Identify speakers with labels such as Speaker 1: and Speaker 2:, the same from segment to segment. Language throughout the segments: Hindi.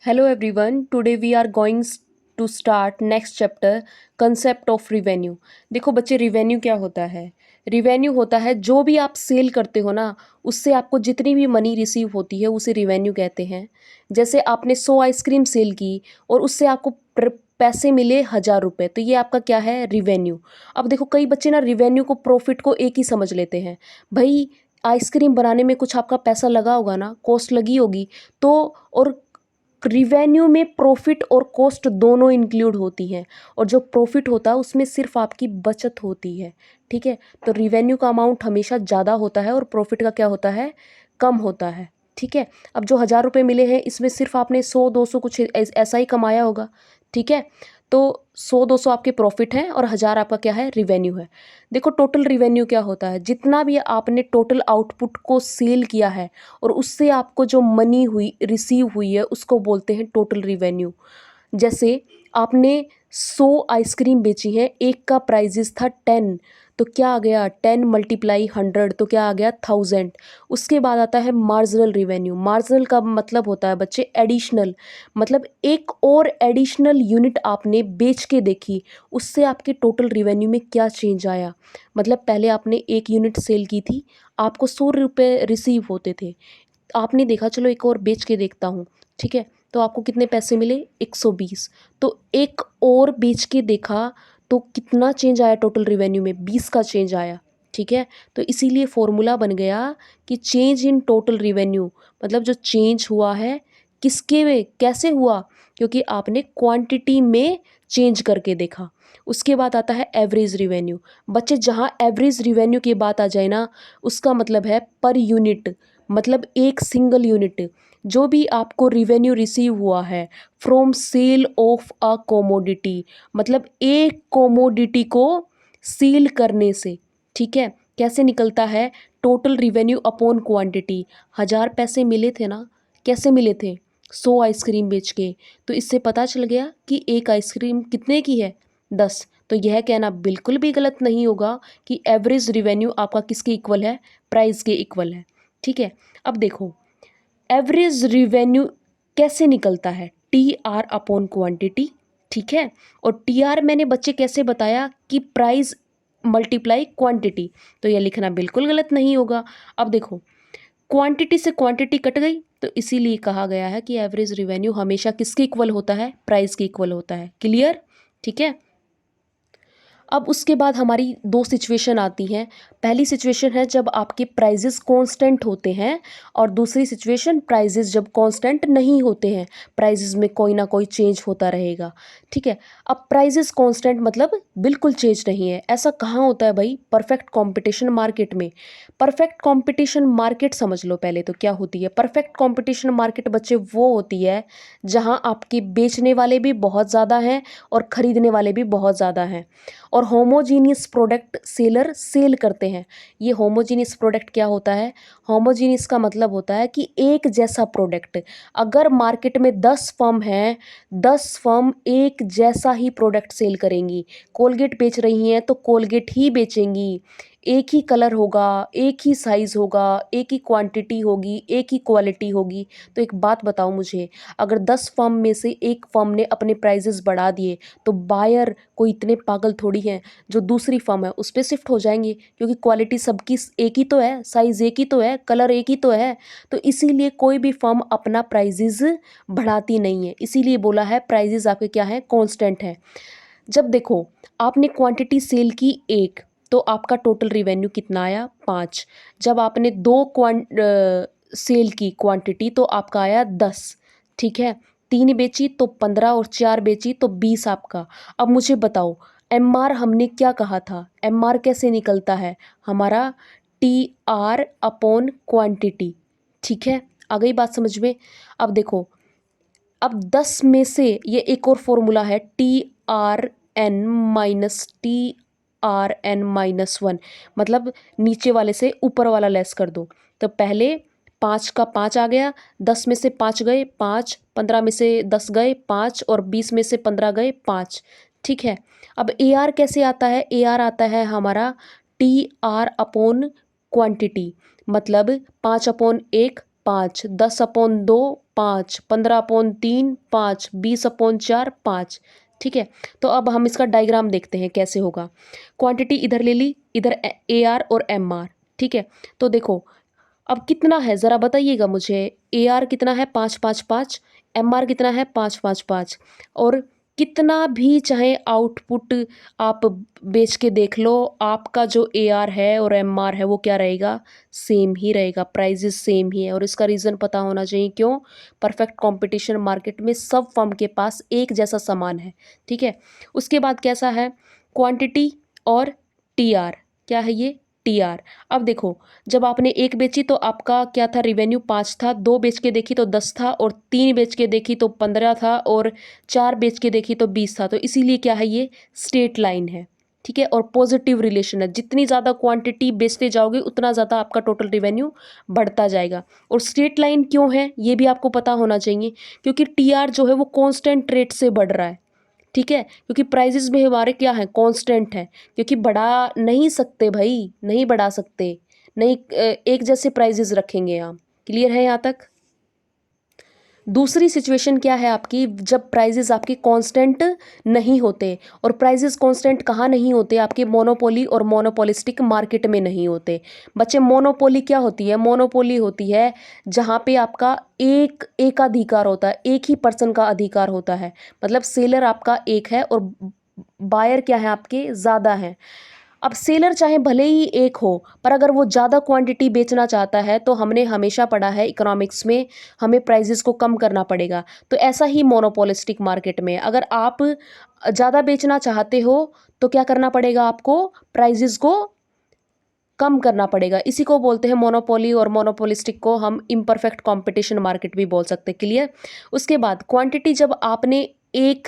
Speaker 1: Hello everyone, today we are going to start next chapter concept of revenue। देखो बच्चे, रिवेन्यू क्या होता है? रिवेन्यू होता है जो भी आप सेल करते हो ना, उससे आपको जितनी भी मनी रिसीव होती है उसे रिवेन्यू कहते हैं। जैसे आपने 100 आइसक्रीम सेल की और उससे आपको पैसे मिले 1000 रुपये, तो ये आपका क्या है? रिवेन्यू। अब देखो, कई बच्चे ना रिवेन्यू को प्रॉफिट को एक ही समझ लेते हैं। भाई, आइसक्रीम बनाने में कुछ आपका पैसा लगा होगा ना, कॉस्ट लगी होगी, तो और रिवेन्यू में प्रॉफिट और कॉस्ट दोनों इंक्लूड होती हैं, और जो प्रॉफिट होता है उसमें सिर्फ आपकी बचत होती है। ठीक है, तो रिवेन्यू का अमाउंट हमेशा ज़्यादा होता है और प्रॉफिट का क्या होता है? कम होता है। ठीक है, अब जो 1000 रुपये मिले हैं इसमें सिर्फ आपने 100-200 कुछ ऐसा ही कमाया होगा। ठीक है, तो 100-200 आपके प्रॉफिट हैं और 1000 आपका क्या है? रिवेन्यू है। देखो, टोटल रिवेन्यू क्या होता है? जितना भी आपने टोटल आउटपुट को सेल किया है और उससे आपको जो मनी हुई रिसीव हुई है उसको बोलते हैं टोटल रिवेन्यू। जैसे आपने 100 आइसक्रीम बेची हैं, एक का प्राइजेस था 10, तो क्या आ गया? 10 मल्टीप्लाई 100, तो क्या आ गया? 1000। उसके बाद आता है मार्जिनल रिवेन्यू। मार्जिनल का मतलब होता है बच्चे एडिशनल, मतलब एक और एडिशनल यूनिट आपने बेच के देखी, उससे आपके टोटल रिवेन्यू में क्या चेंज आया। मतलब पहले आपने एक यूनिट सेल की थी, आपको 100 रुपये रिसीव होते थे, आपने देखा चलो एक और बेच के देखता हूँ। ठीक है, तो आपको कितने पैसे मिले? 120। तो एक और बेच के देखा तो कितना चेंज आया टोटल रिवेन्यू में? 20 का चेंज आया। ठीक है, तो इसीलिए फॉर्मूला बन गया कि चेंज इन टोटल रिवेन्यू, मतलब जो चेंज हुआ है किसके में, कैसे हुआ? क्योंकि आपने क्वांटिटी में चेंज करके देखा। उसके बाद आता है एवरेज रिवेन्यू। बच्चे, जहाँ एवरेज रिवेन्यू की बात आ जाए ना, उसका मतलब है पर यूनिट, मतलब एक सिंगल यूनिट जो भी आपको रिवेन्यू रिसीव हुआ है from sale of a commodity, मतलब एक कोमोडिटी को सील करने से। ठीक है, कैसे निकलता है? Total revenue upon quantity. 1000 पैसे मिले थे ना, कैसे मिले थे? 100 आइसक्रीम बेच के। तो इससे पता चल गया कि एक आइसक्रीम कितने की है? 10। तो यह कहना बिल्कुल भी गलत नहीं होगा कि एवरेज रिवेन्यू आपका किसके इक्वल है? प्राइस के इक्वल है। ठीक है, अब देखो एवरेज रिवेन्यू कैसे निकलता है? T are upon quantity. ठीक है, और टी आर मैंने बच्चे कैसे बताया कि प्राइस मल्टीप्लाई क्वांटिटी, तो यह लिखना बिल्कुल गलत नहीं होगा। अब देखो, क्वांटिटी से क्वांटिटी कट गई, तो इसीलिए कहा गया है कि एवरेज रिवेन्यू हमेशा किसके इक्वल होता है? प्राइस के इक्वल होता है। क्लियर? ठीक है, अब उसके बाद हमारी दो सिचुएशन आती हैं। पहली सिचुएशन है जब आपके प्राइजेस कांस्टेंट होते हैं, और दूसरी सिचुएशन प्राइजेस जब कांस्टेंट नहीं होते हैं, प्राइजेस में कोई ना कोई चेंज होता रहेगा। ठीक है, अब प्राइजेस कांस्टेंट मतलब बिल्कुल चेंज नहीं है, ऐसा कहाँ होता है भाई? परफेक्ट कंपटीशन मार्केट में। परफेक्ट कंपटीशन मार्केट समझ लो पहले तो क्या होती है। परफेक्ट कंपटीशन मार्केट बच्चे वो होती है जहाँ आपके बेचने वाले भी बहुत ज़्यादा हैं और ख़रीदने वाले भी बहुत ज़्यादा हैं, और होमोजीनियस प्रोडक्ट सेलर सेल करते हैं। ये होमोजीनियस प्रोडक्ट क्या होता है? होमोजीनियस का मतलब होता है कि एक जैसा प्रोडक्ट। अगर मार्केट में 10 फर्म हैं, 10 फर्म एक जैसा ही प्रोडक्ट सेल करेंगी। कोलगेट बेच रही हैं तो कोलगेट ही बेचेंगी, एक ही कलर होगा, एक ही साइज़ होगा, एक ही क्वांटिटी होगी, एक ही क्वालिटी होगी। तो एक बात बताओ मुझे, अगर 10 फर्म में से एक फर्म ने अपने प्राइजेस बढ़ा दिए, तो बायर कोई इतने पागल थोड़ी हैं जो दूसरी फर्म है उस पर शिफ्ट हो जाएंगे, क्योंकि क्वालिटी सबकी एक ही तो है, साइज़ एक ही तो है, कलर एक ही तो है। तो इसीलिए कोई भी फर्म अपना प्राइजेस बढ़ाती नहीं है, इसीलिए बोला है प्राइजेस आपके क्या है? कांस्टेंट है। जब देखो आपने क्वांटिटी सेल की एक, तो आपका टोटल रिवेन्यू कितना आया? 5। जब आपने दो सेल की क्वांटिटी, तो आपका आया 10। ठीक है, 3 बेची तो 15, और 4 बेची तो 20 आपका। अब मुझे बताओ, एम आर हमने क्या कहा था? एम आर कैसे निकलता है हमारा? T R upon quantity. ठीक है, आ गई बात समझ में? अब देखो, अब 10 में से ये एक और फॉर्मूला है, T R N minus T R N minus 1, मतलब नीचे वाले से ऊपर वाला लेस कर दो। तो पहले 5 का 5 आ गया, 10 में से 5 गए 5, 15 में से 10 गए 5, और 20 में से 15 गए 5। ठीक है, अब ए आर कैसे आता है? ए आर आता है हमारा टी आर अपॉन क्वांटिटी, मतलब 5 अपॉन 1 5, 10/2 5, 15/3 5, 20/4 5। ठीक है, तो अब हम इसका डायग्राम देखते हैं कैसे होगा। क्वांटिटी इधर ले ली, इधर ए आर और एम आर। ठीक है, तो देखो अब कितना है ज़रा बताइएगा मुझे। ए आर कितना है 5 5 5, एम आर कितना है 5 5 5। और कितना भी चाहे आउटपुट आप बेच के देख लो, आपका जो ए आर है और एम आर है वो क्या रहेगा, सेम ही रहेगा, प्राइजेस सेम ही है। और इसका रीज़न पता होना चाहिए, क्यों? परफेक्ट कंपटीशन मार्केट में सब फर्म के पास एक जैसा सामान है। ठीक है, उसके बाद कैसा है, क्वांटिटी और टी आर। क्या है ये, टी आर। अब देखो, जब आपने एक बेची तो आपका क्या था, रिवेन्यू 5 था, 2 बेच के देखी तो 10 था, और 3 बेच के देखी तो 15 था, और 4 बेच के देखी तो 20 था। तो इसीलिए क्या है, ये स्ट्रेट लाइन है। ठीक है, और पॉजिटिव रिलेशन है, जितनी ज़्यादा क्वांटिटी बेचते जाओगे उतना ज़्यादा आपका टोटल रिवेन्यू बढ़ता जाएगा। और स्ट्रेट लाइन क्यों है ये भी आपको पता होना चाहिए, क्योंकि टी आर जो है वो कॉन्स्टेंट रेट से बढ़ रहा है। ठीक है, क्योंकि प्राइजेस में हमारे क्या है, कांस्टेंट है, क्योंकि बढ़ा नहीं सकते भाई, नहीं बढ़ा सकते, नहीं एक जैसे प्राइजेस रखेंगे हम। क्लियर है यहाँ तक? दूसरी सिचुएशन क्या है आपकी, जब प्राइजेस आपके कांस्टेंट नहीं होते। और प्राइजेस कांस्टेंट कहाँ नहीं होते, आपके मोनोपोली और मोनोपोलिस्टिक मार्केट में नहीं होते। बच्चे, मोनोपोली क्या होती है? मोनोपोली होती है जहाँ पे आपका एक एकाधिकार होता है, एक ही पर्सन का अधिकार होता है। मतलब सेलर आपका एक है और बायर क्या है, आपके ज़्यादा है। अब सेलर चाहे भले ही एक हो, पर अगर वो ज़्यादा क्वांटिटी बेचना चाहता है तो हमने हमेशा पढ़ा है इकोनॉमिक्स में, हमें प्राइजेस को कम करना पड़ेगा। तो ऐसा ही मोनोपोलिस्टिक मार्केट में अगर आप ज़्यादा बेचना चाहते हो तो क्या करना पड़ेगा आपको, प्राइजेस को कम करना पड़ेगा। इसी को बोलते हैं मोनोपोली, और मोनोपोलिस्टिक को हम इम्परफेक्ट कंपटीशन मार्केट भी बोल सकते हैं। क्लियर? उसके बाद क्वांटिटी जब आपने एक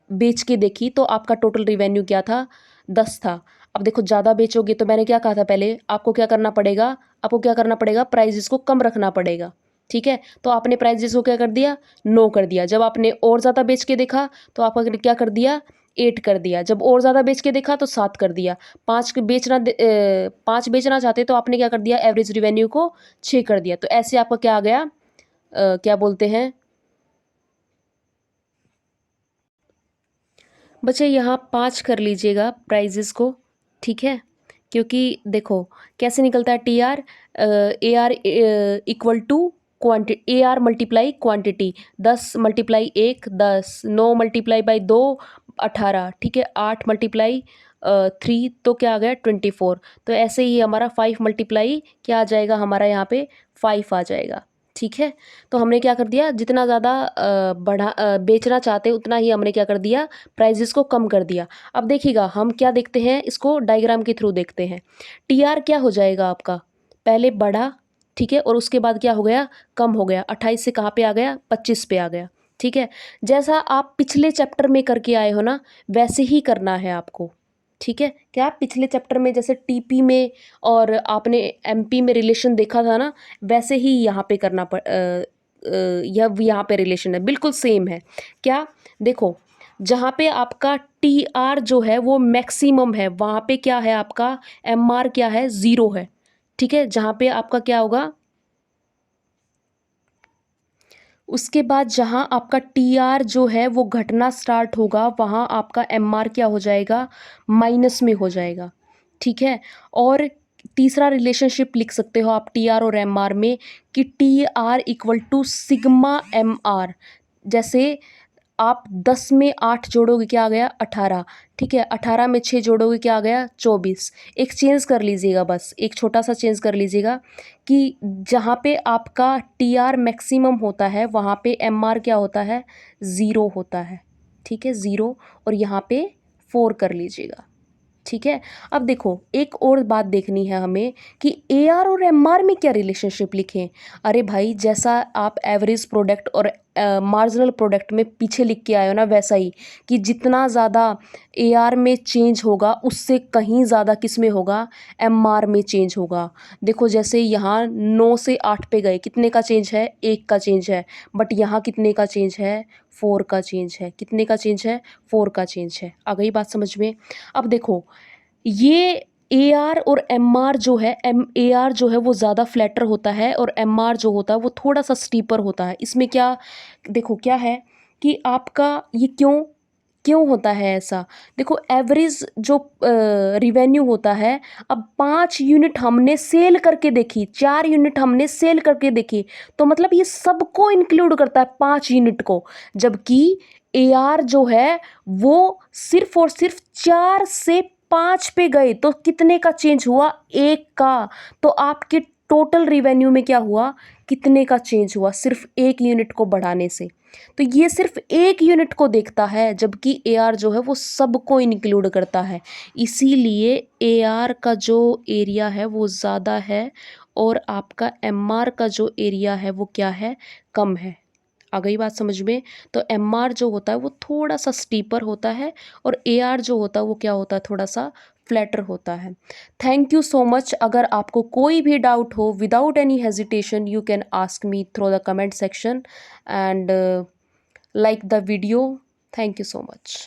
Speaker 1: बेच के देखी तो आपका टोटल रिवेन्यू क्या था, 10 था। अब देखो, ज़्यादा बेचोगे तो मैंने क्या कहा था पहले, आपको क्या करना पड़ेगा, आपको क्या करना पड़ेगा, प्राइजेस को कम रखना पड़ेगा। ठीक है, तो आपने प्राइजेस को क्या कर दिया, 9 कर दिया। जब आपने और ज़्यादा बेच के देखा तो आपने क्या कर दिया, 8 कर दिया। जब और ज़्यादा बेच के देखा तो 7 कर दिया। 5 बेचना चाहते तो आपने क्या कर दिया, एवरेज रिवेन्यू को 6 कर दिया। तो ऐसे आपका क्या आ गया, क्या बोलते हैं बच्चे, यहाँ 5 कर लीजिएगा प्राइजेस को। ठीक है, क्योंकि देखो कैसे निकलता है, T R A R equal to quantity, A R multiply quantity. 10 multiply 1 10, 9 multiply by 2 18। ठीक है, 8 मल्टीप्लाई 3 तो क्या आ गया, 24। तो ऐसे ही हमारा 5 मल्टीप्लाई क्या आ जाएगा, हमारा यहाँ पे 5 आ जाएगा। ठीक है, तो हमने क्या कर दिया, जितना ज़्यादा बेचना चाहते उतना ही हमने क्या कर दिया, प्राइजेस को कम कर दिया। अब देखिएगा, हम क्या देखते हैं, इसको डायग्राम के थ्रू देखते हैं। टी आर क्या हो जाएगा आपका, पहले बढ़ा, ठीक है, और उसके बाद क्या हो गया, कम हो गया। 28 से कहाँ पे आ गया, 25 पे आ गया। ठीक है, जैसा आप पिछले चैप्टर में करके आए हो ना, वैसे ही करना है आपको। ठीक है, क्या पिछले चैप्टर में जैसे टीपी में और आपने एमपी में रिलेशन देखा था ना, वैसे ही यहाँ पे करना यह यहाँ पे रिलेशन है, बिल्कुल सेम है। क्या, देखो, जहाँ पे आपका टी आर जो है वो मैक्सिमम है, वहाँ पे क्या है आपका, एम आर क्या है, 0 है। ठीक है, जहाँ पे आपका क्या होगा, उसके बाद जहाँ आपका टी आर जो है वो घटना स्टार्ट होगा, वहाँ आपका एम आर क्या हो जाएगा, माइनस में हो जाएगा। ठीक है, और तीसरा रिलेशनशिप लिख सकते हो आप टी आर और एम आर में, कि T R equal to sigma M R. जैसे आप 10 में 8 जोड़ोगे क्या आ गया, 18। ठीक है, 18 में 6 जोड़ोगे क्या आ गया, 24। एक चेंज कर लीजिएगा, बस एक छोटा सा चेंज कर लीजिएगा, कि जहाँ पे आपका टी आर मैक्सिमम होता है वहाँ पे एम आर क्या होता है, 0 होता है। ठीक है, 0, और यहाँ पे 4 कर लीजिएगा। ठीक है, अब देखो एक और बात देखनी है हमें, कि ए आर और एम आर में क्या रिलेशनशिप लिखें। अरे भाई, जैसा आप एवरेज प्रोडक्ट और मार्जिनल प्रोडक्ट में पीछे लिख के आए हो ना, वैसा ही, कि जितना ज़्यादा ए आर में चेंज होगा उससे कहीं ज़्यादा किस में होगा, एम आर में चेंज होगा। देखो, जैसे यहाँ 9 से 8 पे गए, कितने का चेंज है, 1 का चेंज है। बट यहाँ कितने का चेंज है, 4 का चेंज है। कितने का चेंज है, 4 का चेंज है। आ गई बात समझ में? अब देखो, ये ए आर और एम आर जो है, ए आर जो है वो ज़्यादा फ्लैटर होता है और एम आर जो होता है वो थोड़ा सा स्टीपर होता है। इसमें क्या, देखो क्या है कि आपका ये क्यों क्यों होता है ऐसा। देखो एवरेज जो रिवेन्यू होता है, अब 5 यूनिट हमने सेल करके देखी, 4 यूनिट हमने सेल करके देखी, तो मतलब ये सबको इंक्लूड करता है 5 यूनिट को। जबकि ए आर जो है वो सिर्फ और सिर्फ 4 से 5 पे गए, तो कितने का चेंज हुआ, 1 का। तो आपके टोटल रिवेन्यू में क्या हुआ, कितने का चेंज हुआ, सिर्फ 1 यूनिट को बढ़ाने से। तो ये सिर्फ 1 यूनिट को देखता है, जबकि ए आर जो है वो सबको इंक्लूड करता है। इसीलिए ए आर का जो एरिया है वो ज़्यादा है और आपका एम आर का जो एरिया है वो क्या है, कम है। आ गई बात समझ में। तो एम आर जो होता है वो थोड़ा सा स्टीपर होता है और ए आर जो होता है वो क्या होता है, थोड़ा सा फ्लैटर होता है। Thank you so much. अगर आपको कोई भी डाउट हो, without any hesitation you can ask me through the comment section and like the video. Thank you so much.